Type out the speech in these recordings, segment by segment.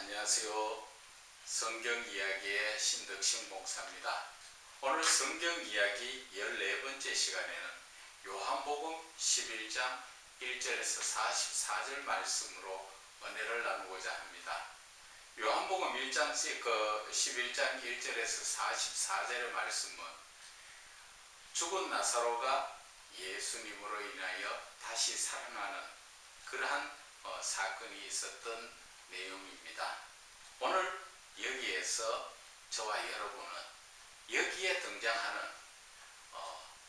안녕하세요. 성경 이야기의 신덕식 목사입니다. 오늘 성경 이야기 14번째 시간에는 요한복음 11장 1절에서 44절 말씀으로 은혜를 나누고자 합니다. 요한복음 11장 1절에서 44절의 말씀은 죽은 나사로가 예수님으로 인하여 다시 살아나는 그러한 사건이 있었던 내용입니다. 오늘 여기에서 저와 여러분은 여기에 등장하는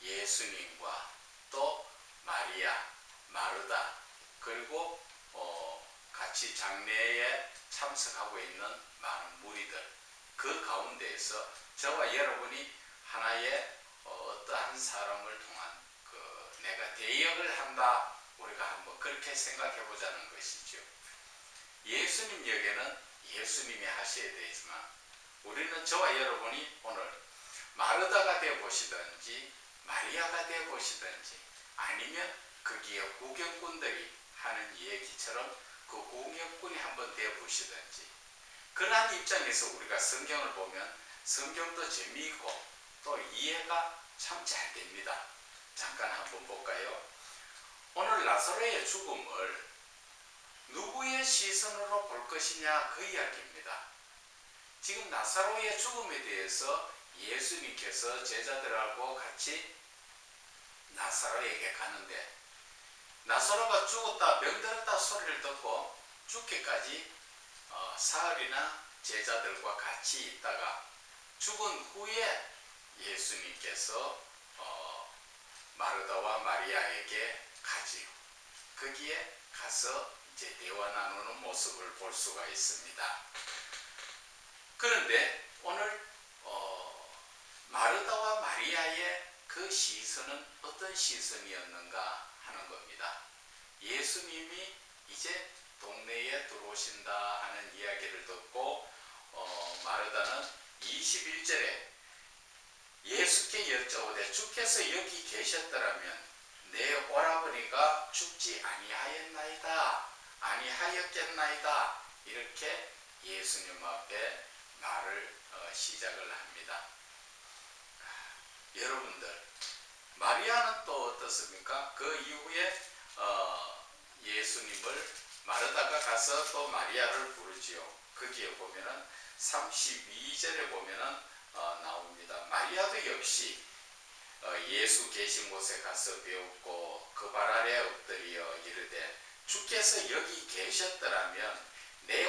예수님과 또 마리아, 마르다 그리고 같이 장례에 참석하고 있는 많은 무리들 그 가운데에서 저와 여러분이 하나의 어떠한 사람을 통한 내가 대역을 한다 우리가 한번 그렇게 생각해 보자는 것이죠. 예수님 역에는 예수님이 하셔야 되지만 우리는 저와 여러분이 오늘 마르다가 되어 보시든지 마리아가 되어 보시든지 아니면 거기에 구경꾼들이 하는 얘기처럼 그 구경꾼이 한번 되어 보시든지 그러한 입장에서 우리가 성경을 보면 성경도 재미있고 또 이해가 참 잘 됩니다. 잠깐 한번 볼까요? 오늘 나사로의 죽음을 누구의 시선으로 볼 것이냐 그 이야기입니다. 지금 나사로의 죽음에 대해서 예수님께서 제자들하고 같이 나사로에게 가는데 나사로가 죽었다 병들었다 소리를 듣고 죽기까지 사흘이나 제자들과 같이 있다가 죽은 후에 예수님께서 마르다와 마리아에게 가지요. 거기에 가서 이제 대화 나누는 모습을 볼 수가 있습니다. 그런데 오늘 마르다와 마리아의 그 시선은 어떤 시선이었는가 하는 겁니다. 예수님이 이제 동네에 들어오신다 하는 이야기를 듣고 마르다는 21절에 예수께 여쭤오되 주께서 여기 계셨더라면 내 오라버니가 죽지 아니하였겠나이다 이렇게 예수님 앞에 말을 시작을 합니다. 여러분들 마리아는 또 어떻습니까? 그 이후에 예수님을 마르다가 가서 또 마리아를 부르지요. 거기에 보면은 32절에 보면은 나옵니다. 마리아도 역시 예수 계신 곳에 가서 배웠고 그 발 아래 엎드려 이르되 주께서 여기 계셨더라면 내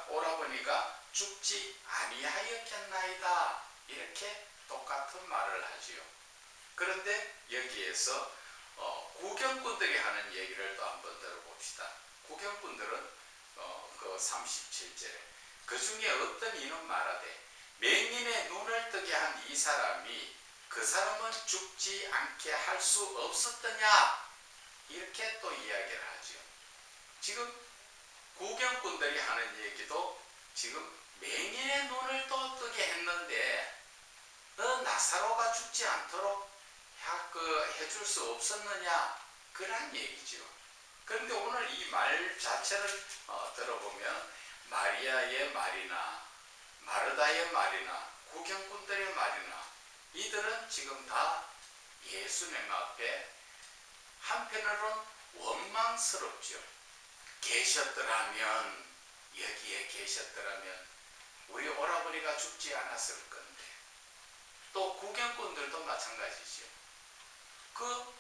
오라버니가 죽지 아니하였겠나이다 이렇게 똑같은 말을 하지요. 그런데 여기에서 구경꾼들이 하는 얘기를 또 한번 들어봅시다. 구경꾼들은 그 37절에 그 중에 어떤 이는 말하되 맹인의 눈을 뜨게 한 이 사람이 그 사람은 죽지 않게 할 수 없었더냐 이렇게 또 이야기를 하죠. 지금 구경꾼들이 하는 얘기도 지금 맹인의 눈을 또 뜨게 했는데 너 나사로가 죽지 않도록 해줄 수 없었느냐 그런 얘기죠. 그런데 오늘 이 말 자체를 들어보면 마리아의 말이나 마르다의 말이나 구경꾼들의 말이나 이들은 지금 다 예수님 앞에 한편으로는 원망스럽죠. 여기에 계셨더라면 우리 오라버니가 죽지 않았을 건데 또 구경꾼들도 마찬가지죠. 그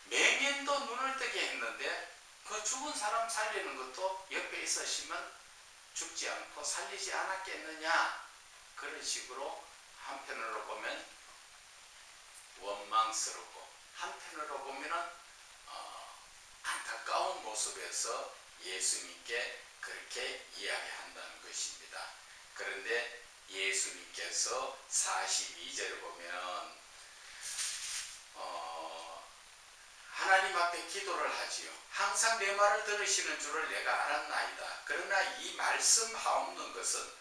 맹인도 눈을 뜨게 했는데 그 죽은 사람 살리는 것도 옆에 있으시면 죽지 않고 살리지 않았겠느냐 그런 식으로 한편으로 보면 원망스럽고 한편으로 보면 안타까운 모습에서 예수님께 그렇게 이야기한다는 것입니다. 그런데 예수님께서 42절에 보면 하나님 앞에 기도를 하지요. 항상 내 말을 들으시는 줄을 내가 알았나이다. 그러나 이 말씀하옵는 것은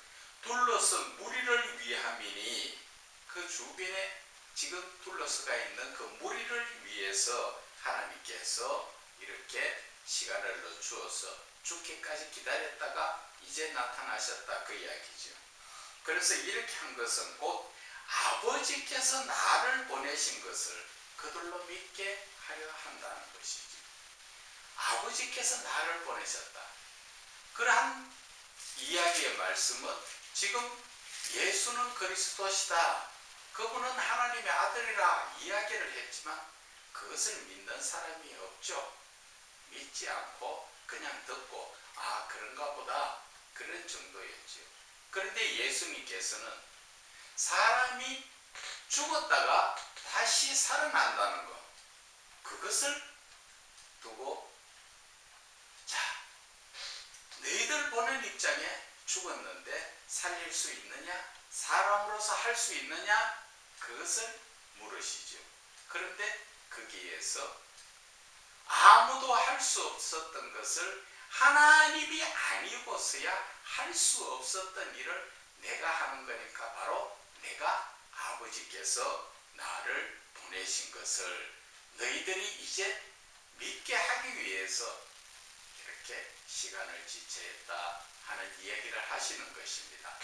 둘러선 무리를 위함이니 그 주변에 지금 둘러서가 있는 그 무리를 위해서 하나님께서 이렇게 시간을 주어서 죽기까지 기다렸다가 이제 나타나셨다 그 이야기죠. 그래서 이렇게 한 것은 곧 아버지께서 나를 보내신 것을 그들로 믿게 하려 한다는 것이죠. 아버지께서 나를 보내셨다. 그러한 이야기의 말씀은 지금 예수는 그리스도시다, 그분은 하나님의 아들이라 이야기를 했지만 그것을 믿는 사람이 없죠. 믿지 않고 그냥 듣고 아 그런가 보다 그런 정도였죠. 그런데 예수님께서는 사람이 죽었다가 다시 살아난다는 것, 그것을 두고 자, 너희들 보는 입장에 죽었는데 살릴 수 있느냐? 사람으로서 할 수 있느냐? 그것을 물으시죠. 그런데 거기에서 아무도 할 수 없었던 것을 하나님이 아니고서야 할 수 없었던 일을 내가 하는 거니까 바로 내가 아버지께서 나를 보내신 것을 너희들이 이제 믿게 하기 위해서 이렇게 시간을 지체했다 하는 이야기를 하시는 것입니다.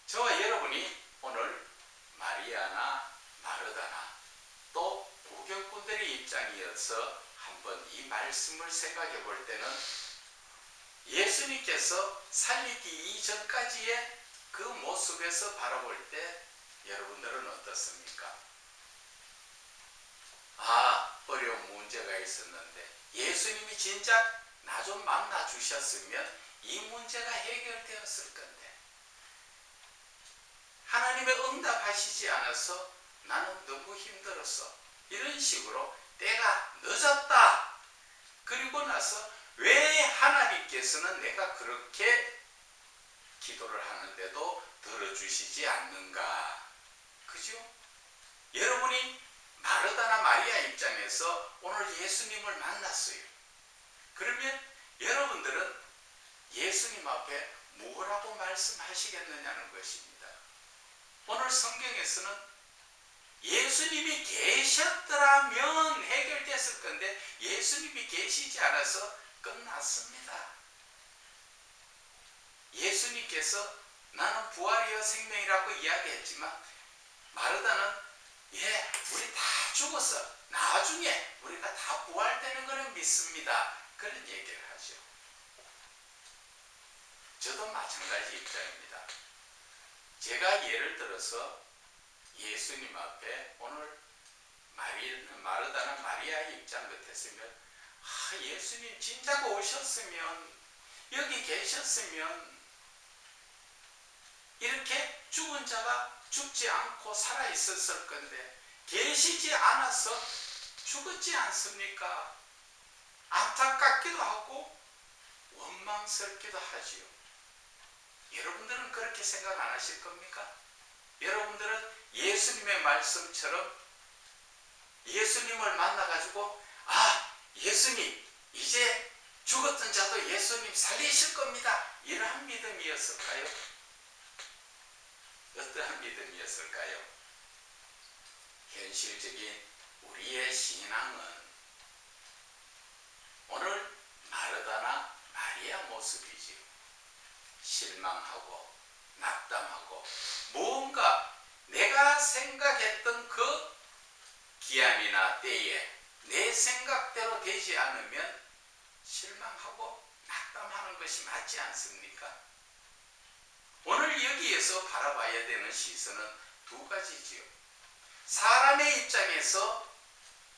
저와 여러분이 오늘 마리아나 마르다나 또 구경꾼들의 입장이어서 한번 이 말씀을 생각해 볼 때는 예수님께서 살리기 이전까지의 그 모습에서 바라볼 때 여러분들은 어떻습니까? 아, 어려운 문제가 있었는데 예수님이 진작 나 좀 만나 주셨으면 이 문제가 해결되었을 건데 하나님의 응답하시지 않아서 나는 너무 힘들었어. 이런 식으로 때가 늦었다. 그리고 나서 왜 하나님께서는 내가 그렇게 기도를 하는데도 들어주시지 않는가? 그죠? 여러분이 마르다나 마리아 입장에서 오늘 예수님을 만났어요. 그러면 여러분들은 예수님 앞에 뭐라고 말씀하시겠느냐는 것입니다. 오늘 성경에서는 예수님이 계셨더라면 해결됐을 건데 예수님이 계시지 않아서 끝났습니다. 예수님께서 나는 부활이요 생명이라고 이야기했지만 마르다는 우리 다 죽었어. 나중에 우리가 다 부활되는 것을 믿습니다. 그런 얘기를 하죠. 저도 마찬가지 입장입니다. 제가 예를 들어서 예수님 앞에 오늘 마르다나 마리아의 입장 같았으면 예수님 진작 오셨으면 여기 계셨으면 이렇게 죽은 자가 죽지 않고 살아 있었을 건데 계시지 않아서 죽었지 않습니까? 안타깝기도 하고 원망스럽기도 하지요. 여러분들은 그렇게 생각 안 하실 겁니까? 여러분들은 예수님의 말씀처럼 예수님을 만나가지고 예수님 이제 죽었던 자도 예수님 살리실 겁니다. 이러한 믿음이었을까요? 어떠한 믿음이었을까요? 현실적인 우리의 신앙은 오늘 마르다나 마리아 모습이지요. 실망하고 낙담하고 뭔가 내가 생각했던 그 기한이나 때에 내 생각대로 되지 않으면 실망하고 낙담하는 것이 맞지 않습니까? 오늘 여기에서 바라봐야 되는 시선은 두 가지지요. 사람의 입장에서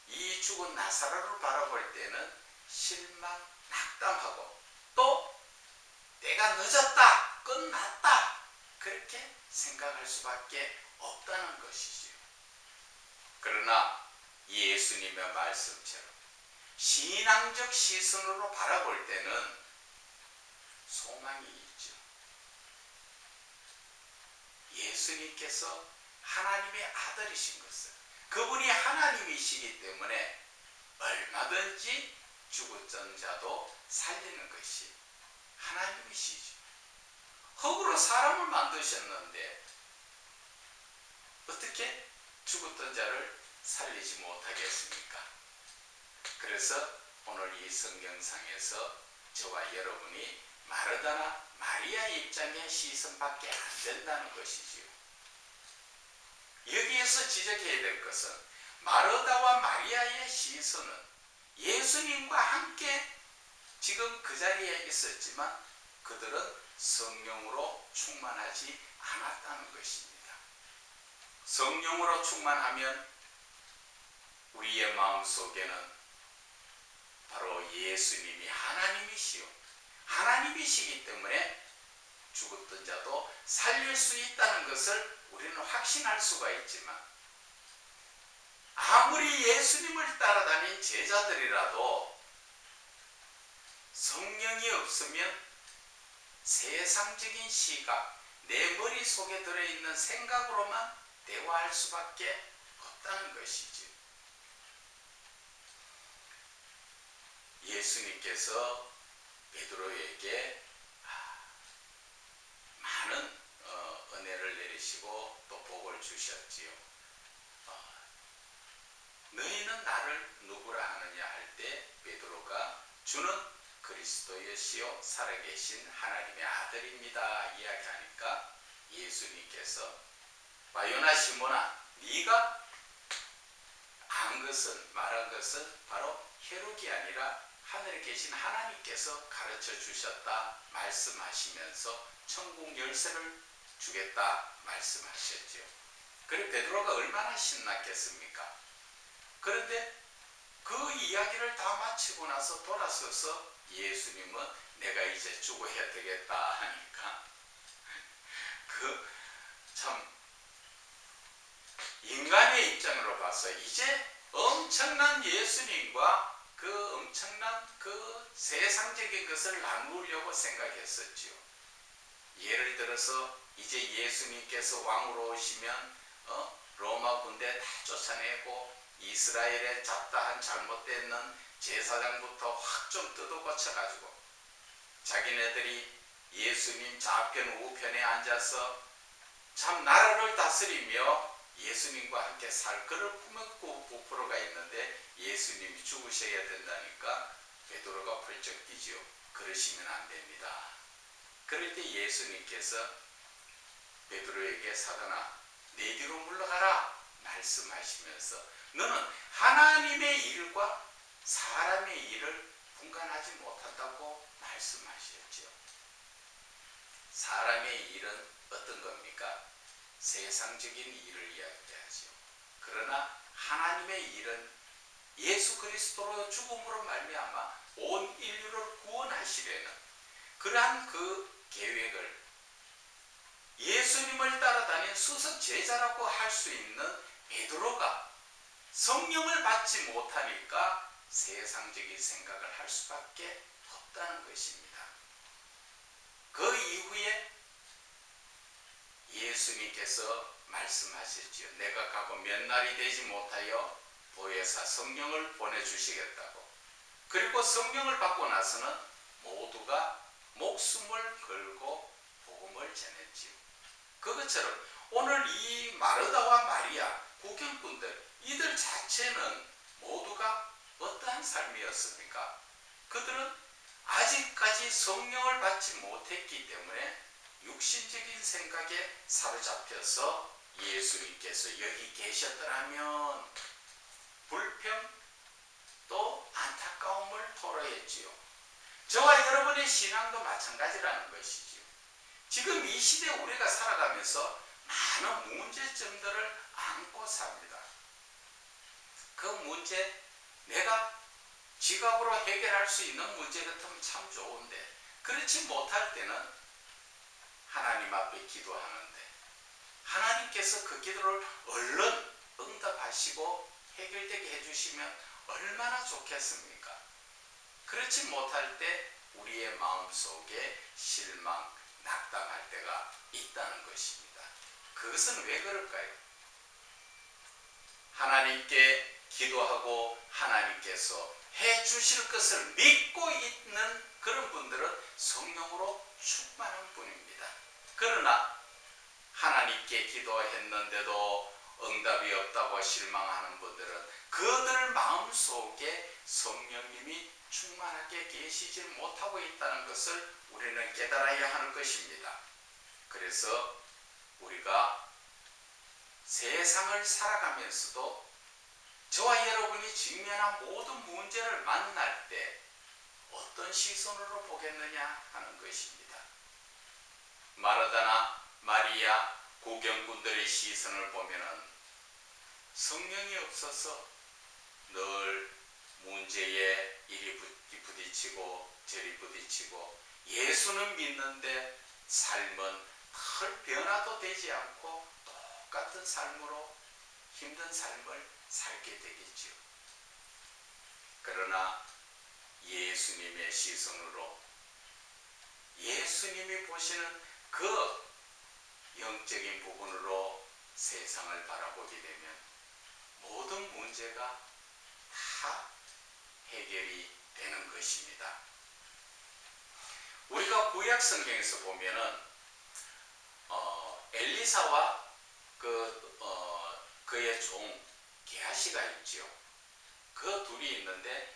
이 죽은 나사로를 바라볼 때는 실망, 낙담하고 또 내가 늦었다, 끝났다 그렇게 생각할 수밖에 없다는 것이지요. 그러나 예수님의 말씀처럼 신앙적 시선으로 바라볼 때는 소망이 있죠. 예수님께서 하나님의 아들이신 것을, 그분이 하나님이시기 때문에 얼마든지 죽었던 자도 살리는 것이 하나님이시죠. 흙으로 사람을 만드셨는데 어떻게 죽었던 자를 살리지 못하겠습니까? 그래서 오늘 이 성경상에서 저와 여러분이 마르다나 마리아의 입장의 시선밖에 안 된다는 것이지요. 여기에서 지적해야 될 것은 마르다와 마리아의 시선은 예수님과 함께 지금 그 자리에 있었지만 그들은 성령으로 충만하지 않았다는 것입니다. 성령으로 충만하면 우리의 마음속에는 바로 예수님이 하나님이시요 하나님이시기 때문에 죽었던 자도 살릴 수 있다는 것을 우리는 확신할 수가 있지만, 아무리 예수님을 따라다닌 제자들이라도 성령이 없으면 세상적인 시각, 내 머릿속에 들어있는 생각으로만 대화할 수밖에 없다는 것이죠. 예수님께서 베드로에게 많은 은혜를 내리시고 또 복을 주셨지요. 너희는 나를 누구라 하느냐 할 때 베드로가 주는 그리스도이시요 살아계신 하나님의 아들입니다 이야기하니까 예수님께서 바요나 시몬아, 네가 말한 것은 바로 혈육이 아니라 하늘에 계신 하나님께서 가르쳐 주셨다 말씀하시면서 천국 열쇠를 주겠다 말씀하셨죠. 그래 베드로가 얼마나 신났겠습니까? 그런데 그 이야기를 다 마치고 나서 돌아서서 예수님은 내가 이제 죽어야 되겠다 하니까 참 인간의 입장으로 봐서 이제 엄청난 예수님과 그 엄청난 그 세상적인 것을 나누려고 생각했었지요. 예를 들어서 이제 예수님께서 왕으로 오시면 로마 군대 다 쫓아내고 이스라엘의 잡다한 잘못되는 제사장부터 확 좀 뜯어고쳐가지고 자기네들이 예수님 좌편 우편에 앉아서 참 나라를 다스리며 예수님과 함께 살 그럴 꿈을 꾸고 부풀어가 있는데 예수님이 죽으셔야 된다니까 베드로가 펄쩍 뛰지요. 그러시면 안 됩니다. 그럴 때 예수님께서 베드로에게 사단아 내 뒤로 물러가라 말씀하시면서 너는 하나님의 일과 사람의 일을 분간하지 못한다고 말씀하셨죠. 사람의 일은 어떤 겁니까? 세상적인 일을 이야기하죠. 그러나 하나님의 일은 예수 그리스도로 죽음으로 말미암아 온 인류를 구원하시려는 그러한 그 계획을 예수님을 따라다닌 수석 제자라고 할 수 있는 베드로가 성령을 받지 못하니까 세상적인 생각을 할 수밖에 없다는 것입니다. 그 이후에 예수님께서 말씀하셨지요. 내가 가고 몇 날이 되지 못하여 보혜사 성령을 보내주시겠다고. 그리고 성령을 받고 나서는 모두가 목숨을 걸고 복음을 전했지요. 그것처럼 오늘 이 마르다와 마리아 구경꾼들 이들 자체는 모두가 어떠한 삶이었습니까? 그들은 아직까지 성령을 받지 못했기 때문에 육신적인 생각에 사로잡혀서 예수님께서 여기 계셨더라면 불평 또 안타까움을 토로했지요. 저와 여러분의 신앙도 마찬가지라는 것이지요. 지금 이 시대에 우리가 살아가면서 많은 문제점들을 안고 삽니다. 그 문제 내가 지각으로 해결할 수 있는 문제 같으면 참 좋은데 그렇지 못할 때는 하나님 앞에 기도하는데 하나님께서 그 기도를 얼른 응답하시고 해결되게 해주시면 얼마나 좋겠습니까? 그렇지 못할 때 우리의 마음속에 실망, 낙담할 때가 있다는 것입니다. 그것은 왜 그럴까요? 하나님께 기도하고 하나님께서 해주실 것을 믿고 있는 그런 분들은 성령으로 충만한 분입니다. 그러나 하나님께 기도했는데도 응답이 없다고 실망하는 분들은 그들 마음속에 성령님이 충만하게 계시지 못하고 있다는 것을 우리는 깨달아야 하는 것입니다. 그래서 우리가 세상을 살아가면서도 저와 여러분이 직면한 모든 문제를 만날 때 어떤 시선으로 보겠느냐 하는 것입니다. 마르다나 마리아 구경꾼들의 시선을 보면은 성령이 없어서 늘 문제에 이리 부딪히고 저리 부딪히고 예수는 믿는데 삶은 별 변화도 되지 않고 똑같은 삶으로 힘든 삶을 살게 되겠지요. 그러나 예수님의 시선으로 예수님이 보시는 그 영적인 부분으로 세상을 바라보게 되면 모든 문제가 다 해결이 되는 것입니다. 우리가 구약 성경에서 보면은 엘리사와 그의 종 게하시가 있지요. 그 둘이 있는데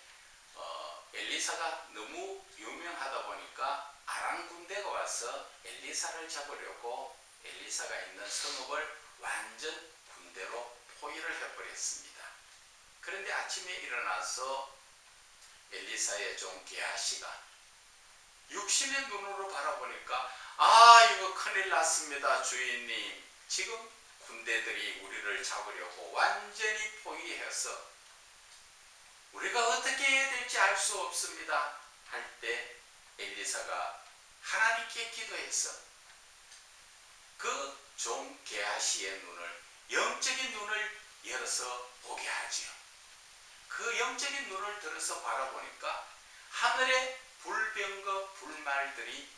엘리사가 너무 유명하다 보니까 아람 군대가 와서 엘리사를 잡으려고 엘리사가 있는 성읍을 완전 군대로 포위를 해버렸습니다. 그런데 아침에 일어나서 엘리사의 종 게하시가 육신의 눈으로 바라보니까 이거 큰일 났습니다. 주인님, 지금 군대들이 우리를 잡으려고 완전히 포위해서 우리가 어떻게 해야 될지 알 수 없습니다. 할 때 엘리사가 하나님께 기도해서 그 종 게하시의 눈을, 영적인 눈을 열어서 보게 하지요. 그 영적인 눈을 들어서 바라보니까 하늘의 불병거 불말들이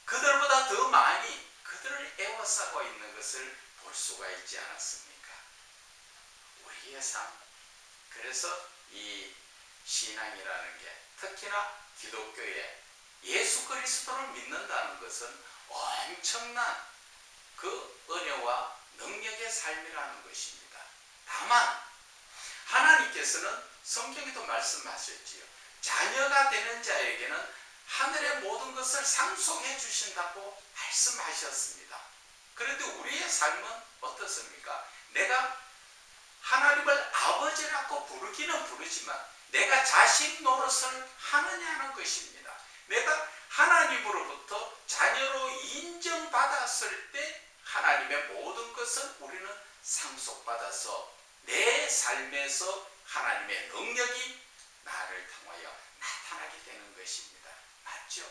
그들보다 더 많이 그들을 에워싸고 있는 것을 볼 수가 있지 않았습니까? 우리의 삶. 그래서 이 신앙이라는 게 특히나 기독교에 예수 그리스도를 믿는다는 것은 엄청난 그 은혜와 능력의 삶이라는 것입니다. 다만 하나님께서는 성경에도 말씀하셨지요. 자녀가 되는 자에게는 하늘의 모든 것을 상속해 주신다고 말씀하셨습니다. 그런데 우리의 삶은 어떻습니까? 내가 하나님을 아버지라고 부르기는 부르지만 내가 자식 노릇을 하느냐는 것입니다. 내가 하나님으로부터 자녀로 인정받았을 때 하나님의 모든 것을 우리는 상속받아서 내 삶에서 하나님의 능력이 나를 통하여 나타나게 되는 것입니다. 맞죠?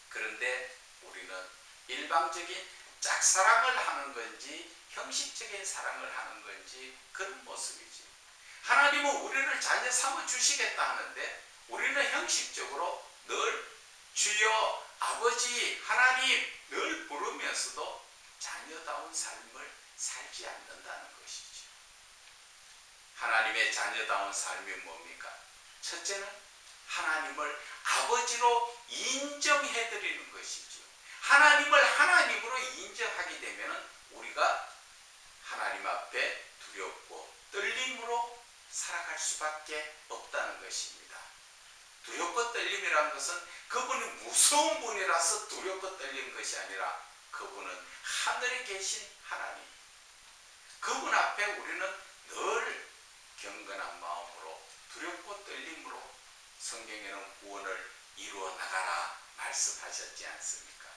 그런데 우리는 일방적인 짝사랑을 하는 건지 형식적인 사랑을 하는 건지 그런 모습이지. 하나님은 우리를 자녀 삼아 주시겠다 하는데 우리는 형식적으로 늘 주여 아버지 하나님 늘 부르면서도 자녀다운 삶을 살지 않는다는 것이죠. 하나님의 자녀다운 삶이 뭡니까? 첫째는 하나님을 아버지로 인정해드리는 것이죠. 하나님을 하나님으로 인정하게 되면 우리가 하나님 앞에 두렵고 떨림으로 살아갈 수밖에 없다는 것입니다. 두렵고 떨림이라는 것은 그분이 무서운 분이라서 두렵고 떨리는 것이 아니라 그분은 하늘에 계신 하나님. 그분 앞에 우리는 늘 경건한 마음으로 두렵고 떨림으로 성경에는 구원을 이루어 나가라 말씀하셨지 않습니까?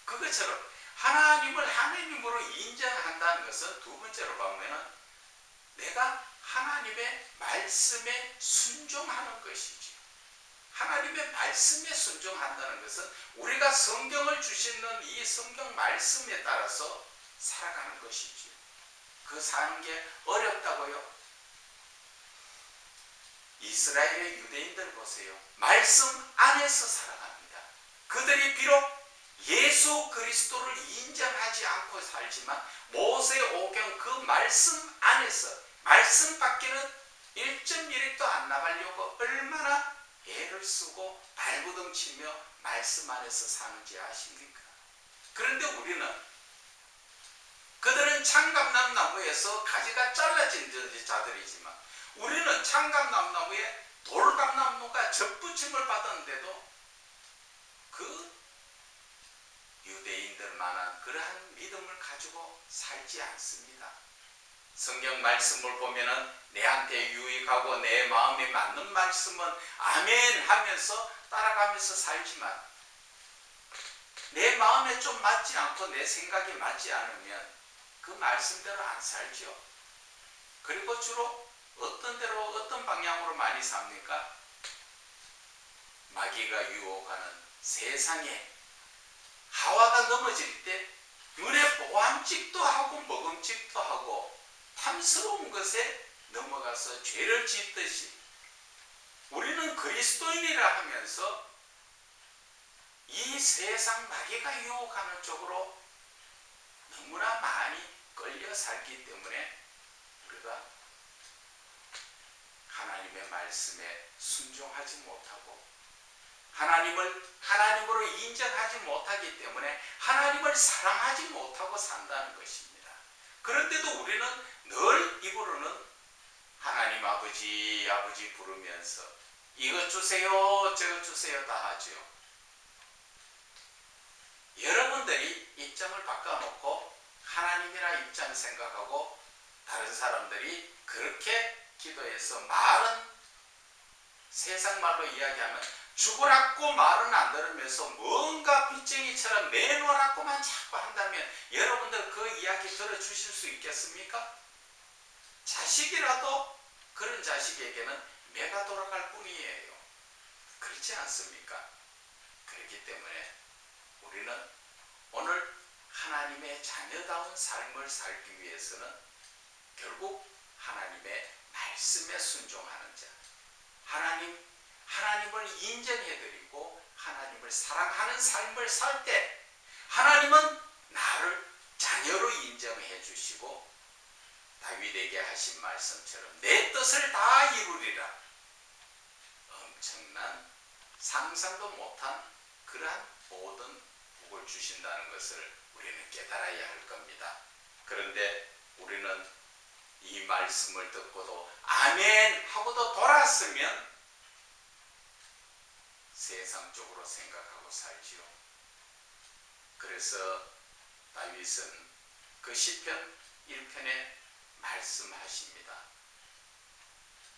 그것처럼 하나님을 하나님으로 인정한다는 것은 두 번째로 보면 내가 하나님의 말씀에 순종하는 것이죠. 하나님의 말씀에 순종한다는 것은 우리가 성경을 주시는 이 성경 말씀에 따라서 살아가는 것이죠. 그 사는 게 어렵다고요? 이스라엘의 유대인들 보세요. 말씀 안에서 살아갑니다. 그들이 비록 예수 그리스도를 인정하지 않고 살지만 모세 오경 그 말씀 안에서 말씀 밖에는 1.1획도 안 나가려고 얼마나 애를 쓰고 발부둥 치며 말씀 안에서 사는지 아십니까? 그런데 우리는 그들은 창감람나무에서 가지가 잘라진 자들이지만 우리는 창감람나무에 돌감나무가 접붙임을 받았는데도 그 유대인들만한 그러한 믿음을 가지고 살지 않습니다. 성경 말씀을 보면은 내한테 유익하고 내 마음에 맞는 말씀은 아멘 하면서 따라가면서 살지만 내 마음에 좀 맞지 않고 내 생각이 맞지 않으면 그 말씀대로 안 살죠. 그리고 주로 어떤 대로 어떤 방향으로 많이 삽니까? 마귀가 유혹하는 세상에 하와가 넘어질 때 눈에 보암직도 하고 먹음직도 하고 탐스러운 것에 넘어가서 죄를 짓듯이 우리는 그리스도인이라 하면서 이 세상 마귀가 유혹하는 쪽으로 너무나 많이 끌려 살기 때문에 우리가 하나님의 말씀에 순종하지 못하고 하나님으로 인정하지 못하기 때문에 하나님을 사랑하지 못하고 산다는 것입니다. 그런데도 우리는 늘 입으로는 하나님 아버지 아버지 부르면서 이것 주세요 저것 주세요 다 하죠. 여러분들이 입장을 바꿔놓고 하나님이라 입장 생각하고 다른 사람들이 그렇게 기도해서 말은 세상 말로 이야기하면 죽으라고 말은 안 들으면서 뭔가 빚쟁이처럼 내놓으라고만 자꾸 한다면 여러분들 그 이야기 들어주실 수 있겠습니까? 자식이라도 그런 자식에게는 매가 돌아갈 뿐이에요. 그렇지 않습니까? 그렇기 때문에 우리는 오늘 하나님의 자녀다운 삶을 살기 위해서는 결국 하나님의 말씀에 순종하는 자, 하나님을 인정해드리고 하나님을 사랑하는 삶을 살 때 하나님은 나를 자녀로 인정해 주시고 다윗에게 하신 말씀처럼 내 뜻을 다 이루리라 엄청난 상상도 못한 그러한 모든 복을 주신다는 것을 우리는 깨달아야 할 겁니다. 그런데 우리는 이 말씀을 듣고도 아멘 하고도 돌았으면 세상 쪽으로 생각하고 살지요. 그래서 다윗은 그 시편 1편에 말씀하십니다.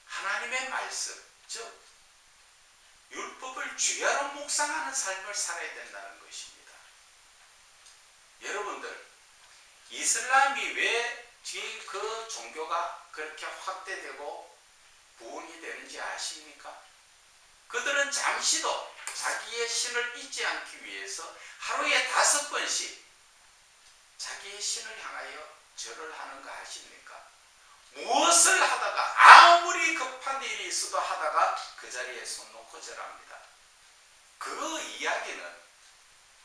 하나님의 말씀, 즉 율법을 주야로 묵상하는 삶을 살아야 된다는 것입니다. 여러분들, 이슬람이 왜 그 종교가 그렇게 확대되고 부흥이 되는지 아십니까? 그들은 잠시도 자기의 신을 잊지 않기 위해서 하루에 5번씩 자기의 신을 향하여 절을 하는 거 아십니까? 무엇을 하다가 아무리 급한 일이 있어도 하다가 그 자리에 손 놓고 절합니다. 그 이야기는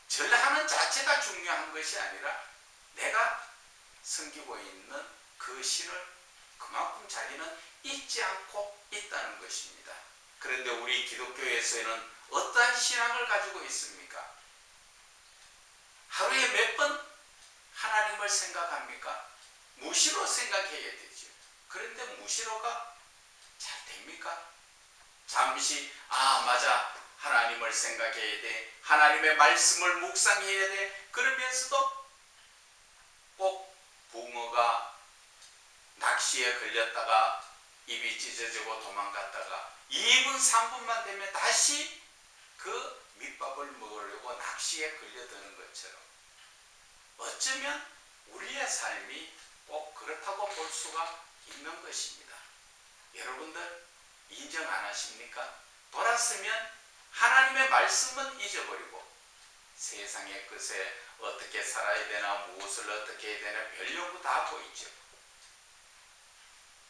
절하는 자체가 중요한 것이 아니라 내가 섬기고 있는 그 신을 그만큼 자기는 잊지 않고 있다는 것입니다. 그런데 우리 기독교에서는 어떠한 신앙을 가지고 있습니까? 하루에 몇 번 하나님을 생각합니까? 무시로 생각해야 되죠. 그런데 무시로가 잘 됩니까? 잠시 맞아 하나님을 생각해야 돼. 하나님의 말씀을 묵상해야 돼. 그러면서도 꼭 붕어가 낚시에 걸렸다가 입이 찢어지고 도망갔다가 2분 3분만 되면 다시 그 밑밥을 먹으려고 낚시에 걸려드는 것처럼 어쩌면 우리의 삶이 꼭 그렇다고 볼 수가 있는 것입니다. 여러분들 인정 안 하십니까? 돌았으면 하나님의 말씀은 잊어버리고 세상의 것에 어떻게 살아야 되나 무엇을 어떻게 해야 되나 별 요구 다 보이죠.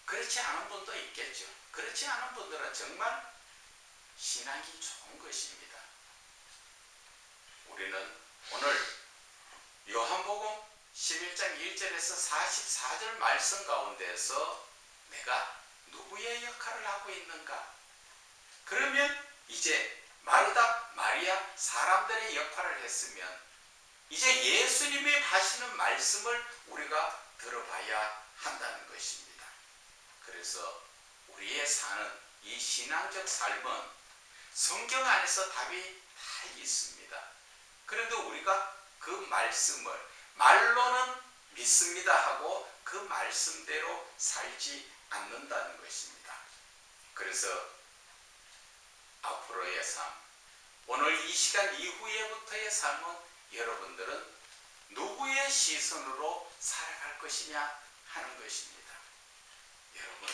그렇지 않은 분도 있겠죠. 그렇지 않은 분들은 정말 신앙이 좋은 것입니다. 우리는 오늘 요한복음 11장 1절에서 44절 말씀 가운데서 내가 누구의 역할을 하고 있는가? 그러면 이제 마르다, 마리아 사람들의 역할을 했으면 이제 예수님이 하시는 말씀을 우리가 들어봐야 한다는 것입니다. 그래서 우리의 사는 이 신앙적 삶은 성경 안에서 답이 다 있습니다. 그런데 우리가 그 말씀을 말로는 믿습니다 하고 그 말씀대로 살지 않는다는 것입니다. 그래서 앞으로의 삶, 오늘 이 시간 이후에부터의 삶은 여러분들은 누구의 시선으로 살아갈 것이냐 하는 것입니다. 여러분,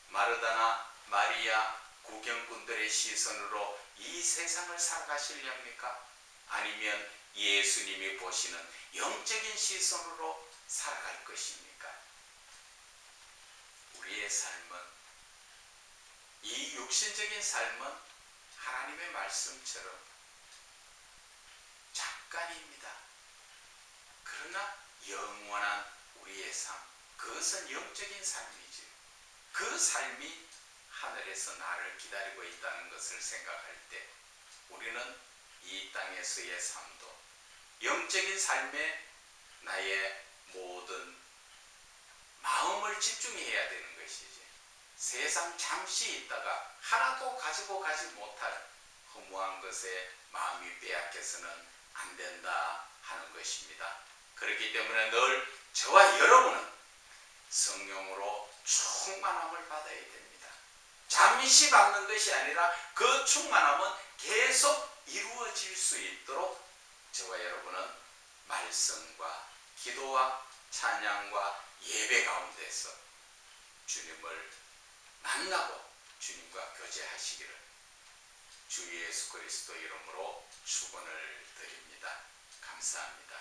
마르다나 마리아 구경꾼들의 시선으로 이 세상을 살아가시렵니까? 아니면 예수님이 보시는 영적인 시선으로 살아갈 것입니까? 우리의 삶은, 이 육신적인 삶은 하나님의 말씀처럼 잠깐입니다. 그러나 영원한 우리의 삶, 그것은 영적인 삶이죠. 그 삶이 하늘에서 나를 기다리고 있다는 것을 생각할 때 우리는 이 땅에서의 삶도 영적인 삶에 나의 모든 마음을 집중해야 되는 것이지, 세상 잠시 있다가 하나도 가지고 가지 못할 허무한 것에 마음이 빼앗겨서는 안 된다 하는 것입니다. 그렇기 때문에 늘 저와 여러분은 성령으로 충만함을 받아야 됩니다. 잠시 받는 것이 아니라 그 충만함은 계속 이루어질 수 있도록 저와 여러분은 말씀과 기도와 찬양과 예배 가운데서 주님을 만나고 주님과 교제하시기를 주 예수 그리스도 이름으로 축원을 드립니다. 감사합니다.